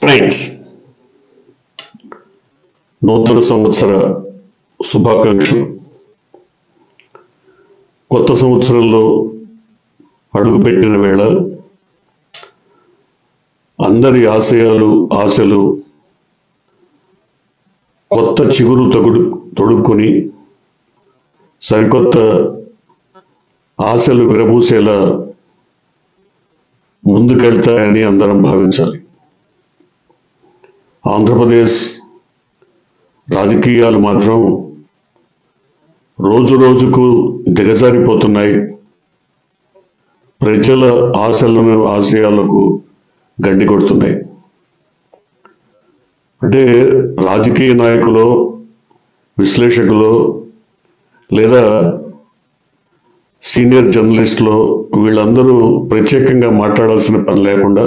Friends, నూతన సంవత్సర శుభాకాంక్షలు. కొత్త సంవత్సరంలో అడుగుపెట్టిన వేళ అందరి ఆశలు కొత్త చిగురు తొడుక్కుని సరికొత్త ఆశలు విరబూసేలా ముందుకెళ్తాయని అందరం భావించాలి. ఆంధ్రప్రదేశ్ రాజకీయాలు మాత్రం రోజు రోజుకు దిగజారిపోతున్నాయి. ప్రజల ఆశయాలకు గండి కొడుతున్నాయి. అంటే రాజకీయ నాయకులు, విశ్లేషకులు లేదా సీనియర్ జర్నలిస్టులు వీళ్ళందరూ ప్రత్యేకంగా మాట్లాడాల్సిన పని లేకుండా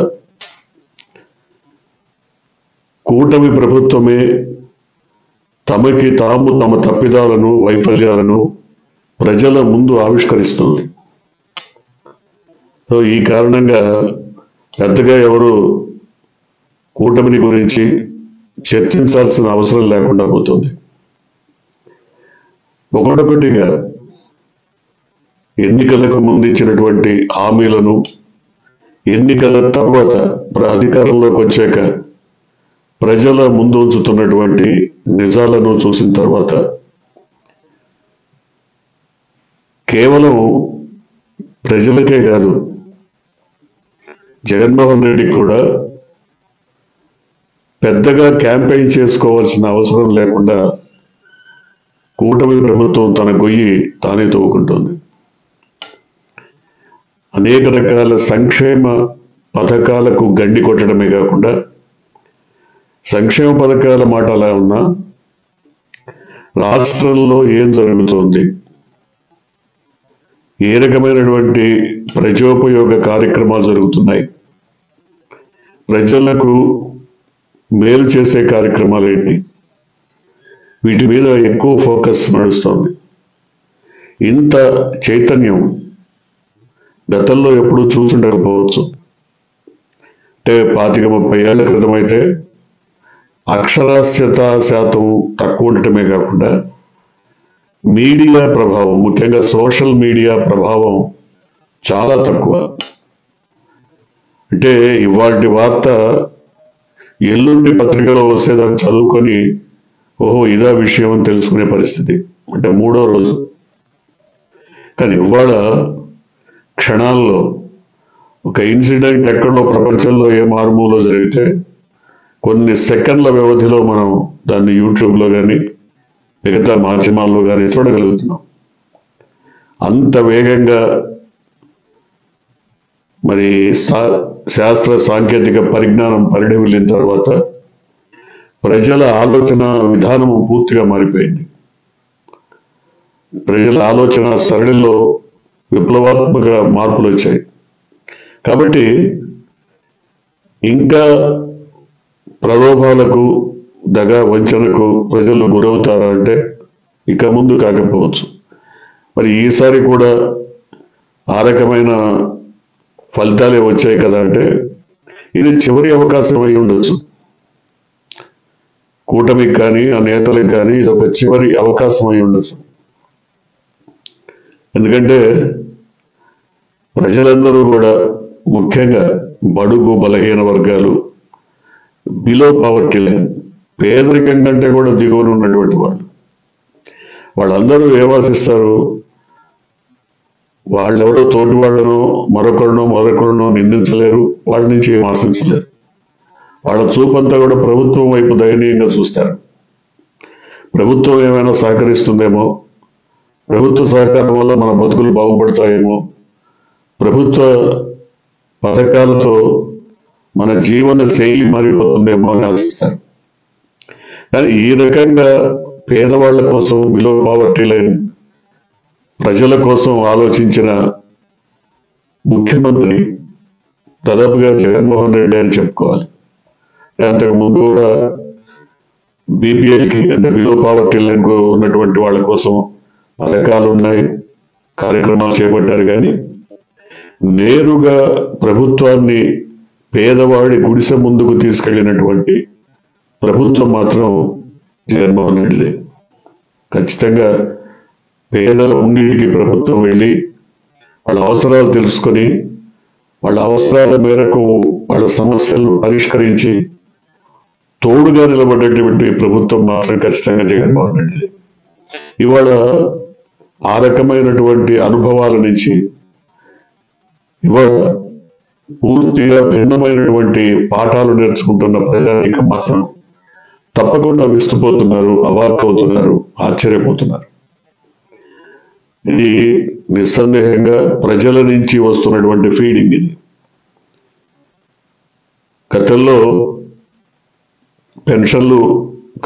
కూటమి ప్రభుత్వమే తమ తప్పిదాలను, వైఫల్యాలను ప్రజల ముందు ఆవిష్కరిస్తుంది. సో ఈ కారణంగా పెద్దగా ఎవరు కూటమిని గురించి చర్చించాల్సిన అవసరం లేకుండా పోతుంది. ఒకటొకటిగా ఎన్నికలకు ముందు ఇచ్చినటువంటి హామీలను, ఎన్నికల తర్వాత అధికారంలోకి వచ్చాక ప్రజల ముందు ఉంచుతున్నటువంటి నిజాలను చూసిన తర్వాత కేవలం ప్రజలకే కాదు, జగన్మోహన్ రెడ్డి కూడా పెద్దగా క్యాంపెయిన్ చేసుకోవాల్సిన అవసరం లేకుండా కూటమి ప్రభుత్వం తన గొయ్యి తానే తవ్వుకుంటుంది. అనేక రకాల సంక్షేమ పథకాలకు గండి కొట్టడమే కాకుండా, సంక్షేమ పథకాల మాట అలా ఉన్నా రాష్ట్రంలో ఏం జరుగుతోంది, ఏ రకమైనటువంటి ప్రజోపయోగ కార్యక్రమాలు జరుగుతున్నాయి, ప్రజలకు మేలు చేసే కార్యక్రమాలు ఏంటి, వీటి మీద ఎక్కువ ఫోకస్ నడుస్తోంది. ఇంత చైతన్యం గతంలో ఎప్పుడూ చూసుండకపోవచ్చు. అంటే 25-30 ఏళ్ల క్రితం అయితే అక్షరాస్యత శాతం తక్కువ ఉండటమే కాకుండా మీడియా ప్రభావం, ముఖ్యంగా సోషల్ మీడియా ప్రభావం చాలా తక్కువ. అంటే ఇవాల్టి వార్త ఎల్లుండి పత్రికలో వస్తేదాన్ని చదువుకొని ఓహో ఇదా విషయం అని తెలుసుకునే పరిస్థితి, అంటే 3వ రోజు. కానీ ఇవాళ క్షణాల్లో ఒక ఇన్సిడెంట్ ఎక్కడో ప్రపంచంలో ఏ మారుమూలో జరిగితే కొన్ని సెకండ్ల వ్యవధిలో మనం దాన్ని యూట్యూబ్లో కానీ మిగతా మాధ్యమాల్లో కానీ చూడగలుగుతున్నాం. అంత వేగంగా మరి శాస్త్ర సాంకేతిక పరిజ్ఞానం పరిఢవిల్లిన తర్వాత ప్రజల ఆలోచన విధానం పూర్తిగా మారిపోయింది. ప్రజల ఆలోచన సరళిలో విప్లవాత్మక మార్పులు వచ్చాయి. కాబట్టి ఇంకా ప్రలోభాలకు, దగా వంచనకు ప్రజలు గురవుతారా అంటే ఇక ముందు కాకపోవచ్చు. మరి ఈసారి కూడా ఆ రకమైన ఫలితాలే వచ్చాయి కదా అంటే ఇది చివరి అవకాశం అయి ఉండొచ్చు. కూటమికి కానీ ఆ నేతలకు కానీ ఇది ఒక చివరి అవకాశం అయి ఉండొచ్చు. ఎందుకంటే ప్రజలందరూ కూడా, ముఖ్యంగా బడుగు బలహీన వర్గాలు, బిలో పావర్టీ లైన్, పేదరికం కంటే కూడా దిగువన ఉన్నటువంటి వాళ్ళందరూ ఏమాశిస్తారు? వాళ్ళెవరో తోటి వాళ్ళను మరొకరినో నిందించలేరు, వాళ్ళ నుంచి ఏం ఆశించలేరు. వాళ్ళ చూపంతా కూడా ప్రభుత్వం వైపు దయనీయంగా చూస్తారు. ప్రభుత్వం ఏమైనా సహకరిస్తుందేమో, ప్రభుత్వ సహకారం వల్ల మన బతుకులు బాగుపడతాయేమో, ప్రభుత్వ పథకాలతో మన జీవన శైలి మారిపోతుందేమో అని ఆశిస్తారు. కానీ ఈ రకంగా పేదవాళ్ల కోసం, బిలో పావర్టీ లైన్ ప్రజల కోసం ఆలోచించిన ముఖ్యమంత్రి దాదాపుగా జగన్మోహన్ రెడ్డి అని చెప్పుకోవాలి. అంతకుముందు కూడా బీపీఎల్కి, అంటే బిలో పావర్టీ లైన్ ఉన్నటువంటి వాళ్ళ కోసం పథకాలు ఉన్నాయి, కార్యక్రమాలు చేపట్టారు. కానీ నేరుగా ప్రభుత్వాన్ని పేదవాడి గుడిసె ముందుకు తీసుకెళ్లినటువంటి ప్రభుత్వం మాత్రం జగన్మోహన్ రెడ్డిదే. ఖచ్చితంగా పేదల ఉంగిడికి ప్రభుత్వం వెళ్ళి వాళ్ళ అవసరాలు తెలుసుకొని వాళ్ళ అవసరాల మేరకు వాళ్ళ సమస్యలను పరిష్కరించి తోడుగా నిలబడేటువంటి ప్రభుత్వం మాత్రం ఖచ్చితంగా జగన్మోహన్ రెడ్డిదే. ఇవాళ ఆ రకమైనటువంటి అనుభవాల నుంచి ఇవాళ పూర్తిగా భిన్నమైనటువంటి పాఠాలు నేర్చుకుంటున్న ప్రజానీకం మాత్రం తప్పకుండా విస్తుపోతున్నారు, అవాక్కవుతున్నారు, ఆశ్చర్యపోతున్నారు. ఇది నిస్సందేహంగా ప్రజల నుంచి వస్తున్నటువంటి ఫీడింగ్. ఇది గతంలో పెన్షన్లు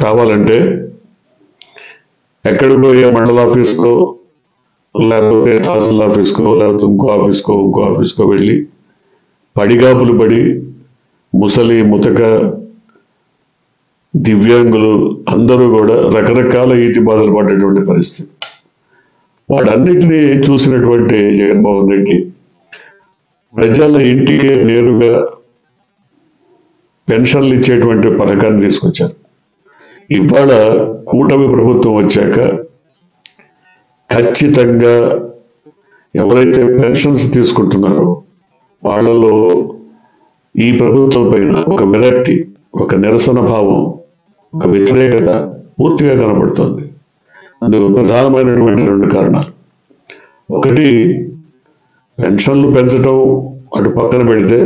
కావాలంటే ఎక్కడికి పోయే మండల ఆఫీస్కో లేకపోతే తహసీల్ ఆఫీస్కో లేకపోతే ఇంకో ఆఫీస్కో వెళ్ళి పడిగాపులు పడి ముసలి ముతక దివ్యాంగులు అందరూ కూడా రకరకాల ఈతి బాధలు పడేటువంటి పరిస్థితి. వాటన్నిటినీ చూసినటువంటి జగన్మోహన్ రెడ్డి ప్రజల ఇంటికి నేరుగా పెన్షన్లు ఇచ్చేటువంటి పథకాన్ని తీసుకొచ్చారు. ఇవాళ కూటమి ప్రభుత్వం వచ్చాక ఖచ్చితంగా ఎవరైతే పెన్షన్స్ తీసుకుంటున్నారో వాళ్ళలో ఈ ప్రభుత్వం పైన ఒక విరక్తి, ఒక నిరసన భావం, ఒక వ్యతిరేకత పూర్తిగా కనబడుతోంది. అందుకు ప్రధానమైనటువంటి 2 కారణాలు. ఒకటి, పెన్షన్లు పెంచడం అటు పక్కన పెడితే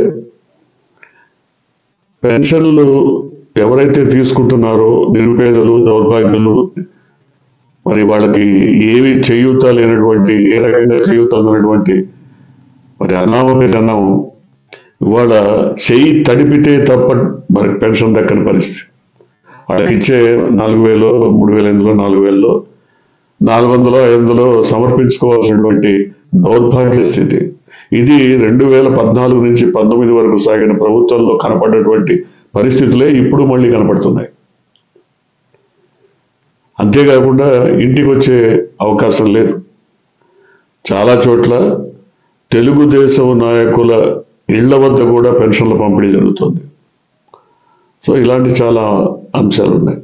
పెన్షన్లు ఎవరైతే తీసుకుంటున్నారో నిరుపేదలు, దౌర్భాగ్యులు, మరి వాళ్ళకి ఏవి చేయూత లేనటువంటి, ఏ రకంగా చేయూత అందనటువంటి మరి అనామమే కన్నాం ఇవాళ చెయ్యి తడిపితే తప్ప మరి పెన్షన్ దక్కని పరిస్థితి. వాళ్ళకి ఇచ్చే 4,000 3,000 4,000 400 500 సమర్పించుకోవాల్సినటువంటి దౌర్భాగ్య స్థితి. ఇది 2014 నుంచి 19 వరకు సాగిన ప్రభుత్వంలో కనపడ్డటువంటి పరిస్థితులే ఇప్పుడు మళ్ళీ కనపడుతున్నాయి. అంతేకాకుండా ఇంటికి వచ్చే అవకాశం లేదు. చాలా చోట్ల తెలుగుదేశం నాయకుల ఇళ్ల వద్ద కూడా పెన్షన్ల పంపిణీ జరుగుతుంది. సో ఇలాంటి చాలా అంశాలు ఉన్నాయి.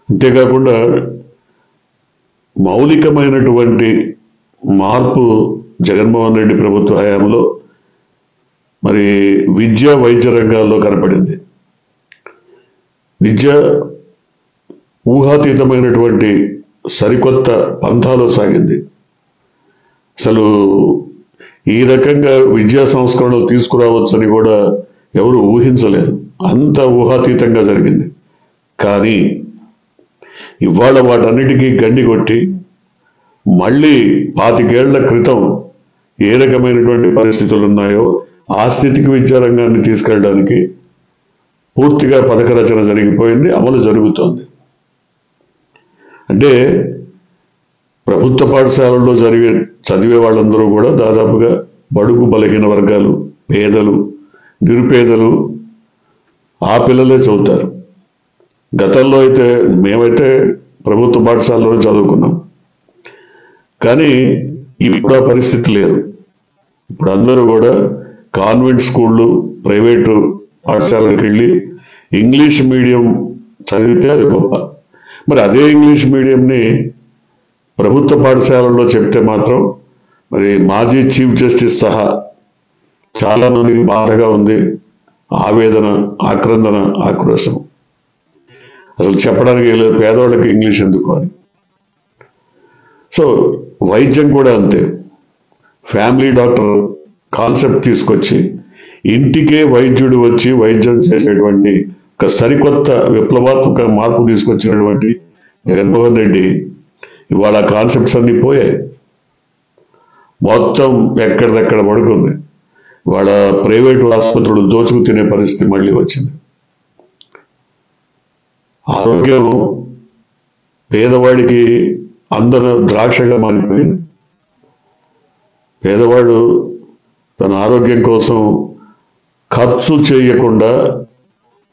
అంతేకాకుండా మౌలికమైనటువంటి మార్పు జగన్మోహన్ రెడ్డి ప్రభుత్వ హయాంలో మరి విద్య, వైద్య రంగాల్లో కనపడింది. విద్య ఊహాతీతమైనటువంటి సరికొత్త పంథాలో సాగింది. అసలు ఈ రకంగా విద్యా సంస్కరణలు తీసుకురావచ్చని కూడా ఎవరు ఊహించలేదు. అంత ఊహాతీతంగా జరిగింది. కానీ ఇవాళ వాటన్నిటికీ గండి కొట్టి మళ్ళీ 25 ఏళ్ల క్రితం ఏ రకమైనటువంటి పరిస్థితులు ఉన్నాయో ఆ స్థితికి విద్యారంగాన్ని తీసుకెళ్ళడానికి పూర్తిగా పథక రచన జరిగిపోయింది, అమలు జరుగుతోంది. అంటే ప్రభుత్వ పాఠశాలల్లో చదివే వాళ్ళందరూ కూడా దాదాపుగా బడుగు బలహీన వర్గాలు, పేదలు, నిరుపేదలు ఆ పిల్లలే చదువుతారు. గతంలో అయితే మేమైతే ప్రభుత్వ పాఠశాలలోనే చదువుకున్నాం. కానీ ఇప్పుడు ఆ పరిస్థితి లేదు. ఇప్పుడు అందరూ కూడా కాన్వెంట్ స్కూళ్ళు, ప్రైవేటు పాఠశాలకు వెళ్ళి ఇంగ్లీష్ మీడియం చదివితే అది గొప్ప. మరి అదే ఇంగ్లీష్ మీడియంని ప్రభుత్వ పాఠశాలల్లో చెప్తే మాత్రం మరి మాజీ చీఫ్ జస్టిస్ సహా చాలా మందికి బాధగా ఉంది. ఆవేదన, ఆక్రందన, ఆక్రోశం. అసలు చెప్పడానికి లేదు పేదవాళ్ళకి ఇంగ్లీష్ ఎందుకు అని. సో వైద్యం కూడా అంతే. ఫ్యామిలీ డాక్టర్ కాన్సెప్ట్ తీసుకొచ్చి ఇంటికే వైద్యుడు వచ్చి వైద్యం చేసేటువంటి ఒక సరికొత్త విప్లవాత్మక మార్పు తీసుకొచ్చినటువంటి జగన్మోహన్ రెడ్డి ఇవాళ కాన్సెప్ట్స్ అన్ని పోయాయి. మొత్తం ఎక్కడిదెక్కడ పడుకుంది. వాళ్ళ ప్రైవేటు ఆసుపత్రులు దోచుకు తినే పరిస్థితి మళ్ళీ వచ్చింది. ఆరోగ్యం పేదవాడికి అందరూ ద్రాక్షగా మారిపోయింది. పేదవాడు తన ఆరోగ్యం కోసం ఖర్చు చేయకుండా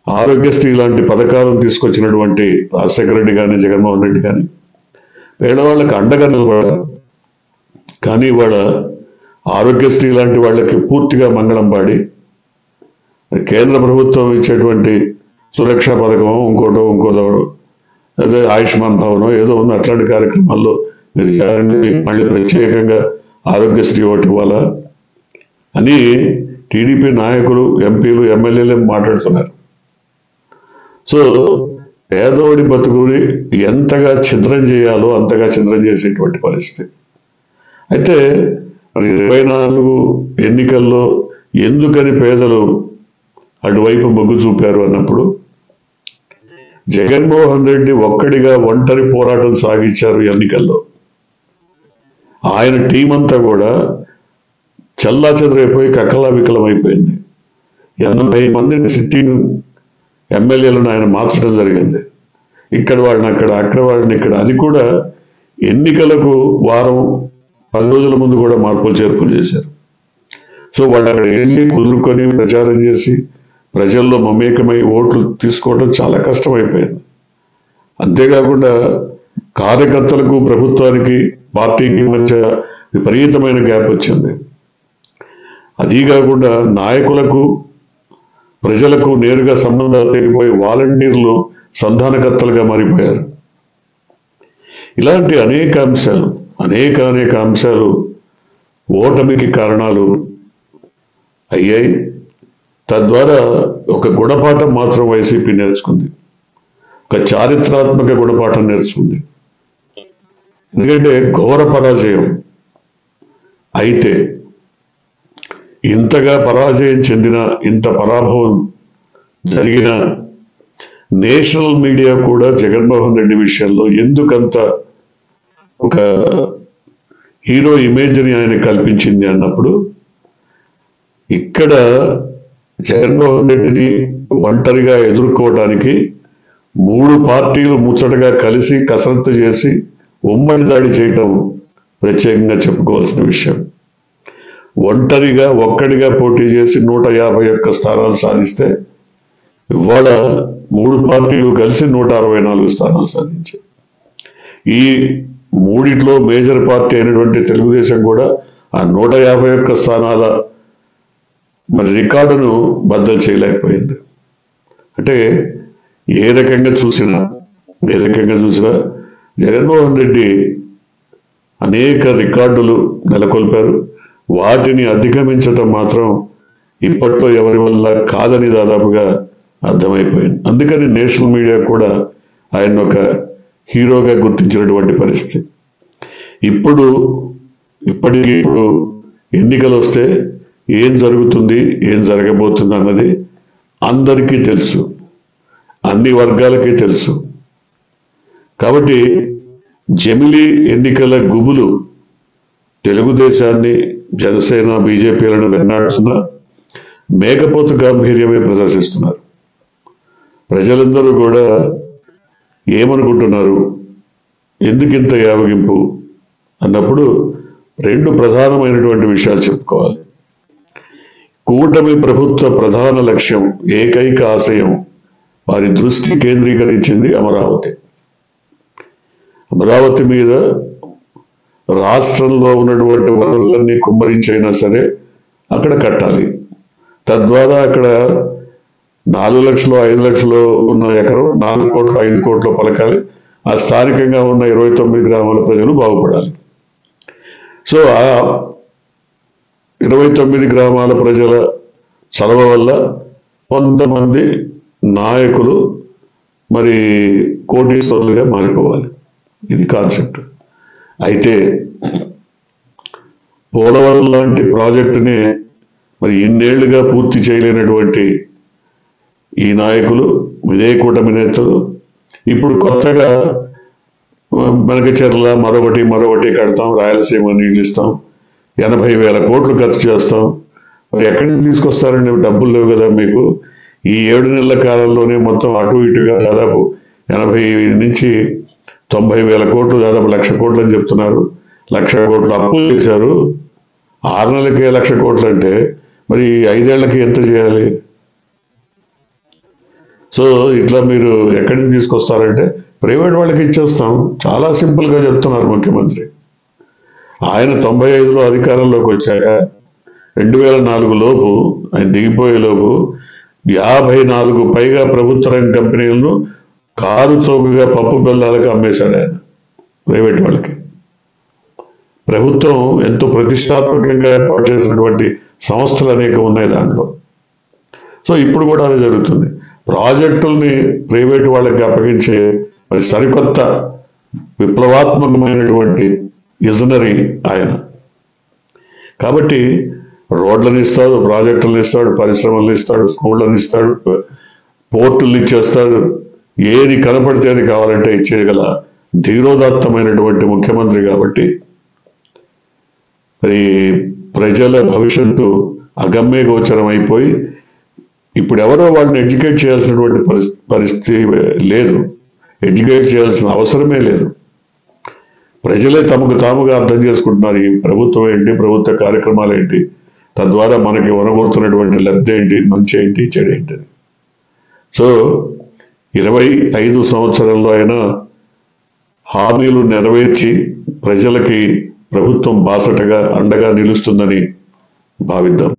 ఆరోగ్యశ్రీ లాంటి పథకాలను తీసుకొచ్చినటువంటి రాజశేఖర రెడ్డి కానీ జగన్మోహన్ రెడ్డి కానీ పేదవాళ్ళకి అండగా నిలబడారు. కానీ వాళ్ళ ఆరోగ్యశ్రీ లాంటి వాళ్ళకి పూర్తిగా మంగళం పాడి కేంద్ర ప్రభుత్వం ఇచ్చేటువంటి సురక్షా పథకం ఇంకోటో అదే ఆయుష్మాన్ భవనం ఏదో ఉంది, అట్లాంటి కార్యక్రమాల్లో మీరు చేరండి, మళ్ళీ ప్రత్యేకంగా ఆరోగ్యశ్రీ ఒకటి ఇవ్వాలా అని టీడీపీ నాయకులు, ఎంపీలు, ఎమ్మెల్యేలు మాట్లాడుతున్నారు. సో పేదోడి బతుకుని ఎంతగా ఛిద్రం చేయాలో అంతగా ఛిద్రం చేసేటువంటి పరిస్థితి. అయితే 24 ఎన్నికల్లో ఎందుకని పేదలు అటువైపు మొగ్గు చూపారు అన్నప్పుడు, జగన్మోహన్ రెడ్డి ఒక్కడిగా ఒంటరి పోరాటం సాగించారు ఎన్నికల్లో. ఆయన టీం అంతా కూడా చల్లా చెదరైపోయి కక్కలా వికలమైపోయింది. 80 మందిని సిట్టింగ్ ఎమ్మెల్యేలను ఆయన మార్చడం జరిగింది. ఇక్కడ వాళ్ళని అక్కడ వాళ్ళని ఇక్కడ. అది కూడా ఎన్నికలకు వారం 10 రోజుల ముందు కూడా మార్పులు చేర్పులు చేశారు. సో వాళ్ళు అక్కడ వెళ్ళి కుదురుకొని ప్రచారం చేసి ప్రజల్లో మమేకమై ఓట్లు తీసుకోవడం చాలా కష్టమైపోయింది. అంతేకాకుండా కార్యకర్తలకు, ప్రభుత్వానికి, పార్టీకి మధ్య విపరీతమైన గ్యాప్ వచ్చింది. అదీ కాకుండా నాయకులకు, ప్రజలకు నేరుగా సంబంధాలు తెగిపోయి వాలంటీర్లు సంధానకర్తలుగా మారిపోయారు. ఇలాంటి అనేక అంశాలు ఓటమికి కారణాలు అయ్యాయి. తద్వారా ఒక గుణపాఠం మాత్రం వైసీపీ నేర్చుకుంది, ఒక చారిత్రాత్మక గుణపాఠం నేర్చుకుంది. ఎందుకంటే ఘోర పరాజయం అయితే, ఇంతగా పరాజయం చెందిన, ఇంత పరాభవం జరిగిన నేషనల్ మీడియా కూడా జగన్మోహన్ రెడ్డి విషయంలో ఎందుకంత ఒక హీరో ఇమేజ్ని ఆయన కల్పించింది అన్నప్పుడు, ఇక్కడ జగన్మోహన్ రెడ్డిని ఒంటరిగా ఎదుర్కోవడానికి 3 పార్టీలు ముచ్చటగా కలిసి కసరత్తు చేసి ఉమ్మడి దాడి చేయటం ప్రత్యేకంగా చెప్పుకోవాల్సిన విషయం. ఒక్కడిగా పోటీ చేసి 151 స్థానాలు సాధిస్తే, ఇవాళ 3 పార్టీలు కలిసి 164 స్థానాలు సాధించాయి. ఈ మూడిట్లో మేజర్ పార్టీ అయినటువంటి తెలుగుదేశం కూడా ఆ 151 స్థానాల రికార్డును బద్దలు చేయలేకపోయింది. అంటే ఏ రకంగా చూసినా జగన్మోహన్ రెడ్డి అనేక రికార్డులు నెలకొల్పారు. వాటిని అధిగమించటం మాత్రం ఇప్పట్లో ఎవరి వల్ల కాదని దాదాపుగా అర్థమైపోయింది. అందుకని నేషనల్ మీడియా కూడా ఆయన ఒక హీరోగా గుర్తించినటువంటి పరిస్థితి. ఇప్పుడు ఎన్నికలు వస్తే ఏం జరుగుతుంది, ఏం జరగబోతుంది అన్నది అందరికీ తెలుసు, అన్ని వర్గాలకి తెలుసు. కాబట్టి జమిలీ ఎన్నికల గుబులు తెలుగుదేశాన్ని, జనసేన, బీజేపీలను వెన్నాడుతున్నా మేకపోతు గాంభీర్యమే ప్రదర్శిస్తున్నారు. ప్రజలందరూ కూడా ఏమనుకుంటున్నారు, ఎందుకింత యావగింపు అన్నప్పుడు 2 ప్రధానమైనటువంటి విషయాలు చెప్పుకోవాలి. కూటమి ప్రభుత్వ ప్రధాన లక్ష్యం, ఏకైక ఆశయం, వారి దృష్టి కేంద్రీకరించింది అమరావతి మీద. రాష్ట్రంలో ఉన్నటువంటి వనరులన్నీ కుమ్మరించైనా సరే అక్కడ కట్టాలి. తద్వారా అక్కడ 4 లక్షలు 5 లక్షలు ఉన్న ఎకరం 4 కోట్లు 5 కోట్లు పలకాలి. ఆ స్థానికంగా ఉన్న 29 గ్రామాల ప్రజలు బాగుపడాలి. సో ఆ 29 గ్రామాల ప్రజల చలవ వల్ల కొంతమంది నాయకులు కోటీశ్వరులుగా మారిపోవాలి. ఇది కాన్సెప్ట్. అయితే పోలవరం లాంటి ప్రాజెక్టుని ఇన్నేళ్లుగా పూర్తి చేయలేనటువంటి ఈ నాయకులు, ఇదే కూటమి నేతలు ఇప్పుడు కొత్తగా మనకచెర్ల మరొకటి కడతాం, రాయలసీమ నీళ్ళు ఇస్తాం, 80,000 కోట్లు ఖర్చు చేస్తాం. ఎక్కడి నుంచి తీసుకొస్తారండి? డబ్బులు లేవు కదా మీకు. ఈ 7 నెలల కాలంలోనే మొత్తం అటు ఇటుగా దాదాపు 80 నుంచి 90,000 కోట్లు, దాదాపు 1,00,000 కోట్లు అని చెప్తున్నారు. 1,00,000 కోట్లు అప్పు చేశారు. 6 నెలలకే 1,00,000 కోట్లు అంటే 5 ఏళ్లకి ఎంత చేయాలి? సో ఇట్లా మీరు ఎక్కడి నుంచి తీసుకొస్తారంటే ప్రైవేట్ వాళ్ళకి ఇచ్చేస్తాం. చాలా సింపుల్ గా చెప్తున్నారు ముఖ్యమంత్రి. ఆయన 95లో అధికారంలోకి వచ్చాక 2004 లోపు ఆయన దిగిపోయే లోపు 54 పైగా ప్రభుత్వ రంగ కంపెనీలను కారు చౌకగా పప్పు బెల్లాలకు అమ్మేశాడు ఆయన ప్రైవేట్ వాళ్ళకి. ప్రభుత్వం ఎంతో ప్రతిష్టాత్మకంగా ఏర్పాటు చేసినటువంటి సంస్థలు అనేక ఉన్నాయి దాంట్లో. సో ఇప్పుడు కూడా అదే జరుగుతుంది. ప్రాజెక్టుల్ని ప్రైవేట్ వాళ్ళకి అప్పగించే మరి సరికొత్త విప్లవాత్మకమైనటువంటి విజనరీ ఆయన. కాబట్టి రోడ్లను ఇస్తాడు, ప్రాజెక్టులను ఇస్తాడు, పరిశ్రమలను ఇస్తాడు, స్కూళ్ళని ఇస్తాడు, పోర్టులు ఇచ్చేస్తాడు. ఏది కనపడితే అది కావాలంటే ఇచ్చేయగల ధీరోదాత్తమైనటువంటి ముఖ్యమంత్రి. కాబట్టి మరి ప్రజల భవిష్యత్తు అగమ్య గోచరం అయిపోయి ఇప్పుడు ఎవరో వాళ్ళని ఎడ్యుకేట్ చేయాల్సినటువంటి పరిస్థితి లేదు, ఎడ్యుకేట్ చేయాల్సిన అవసరమే లేదు. ప్రజలే తమకు తాముగా అర్థం చేసుకుంటున్నారు ఈ ప్రభుత్వం ఏంటి, ప్రభుత్వ కార్యక్రమాలు ఏంటి, తద్వారా మనకి వనగొడుతున్నటువంటి లబ్ధి ఏంటి, మంచి ఏంటి, చెడు ఏంటి. సో 25 సంవత్సరాల్లో అయినా హామీలు నెరవేర్చి ప్రజలకి ప్రభుత్వం బాసటగా అండగా నిలుస్తుందని భావిద్దాం.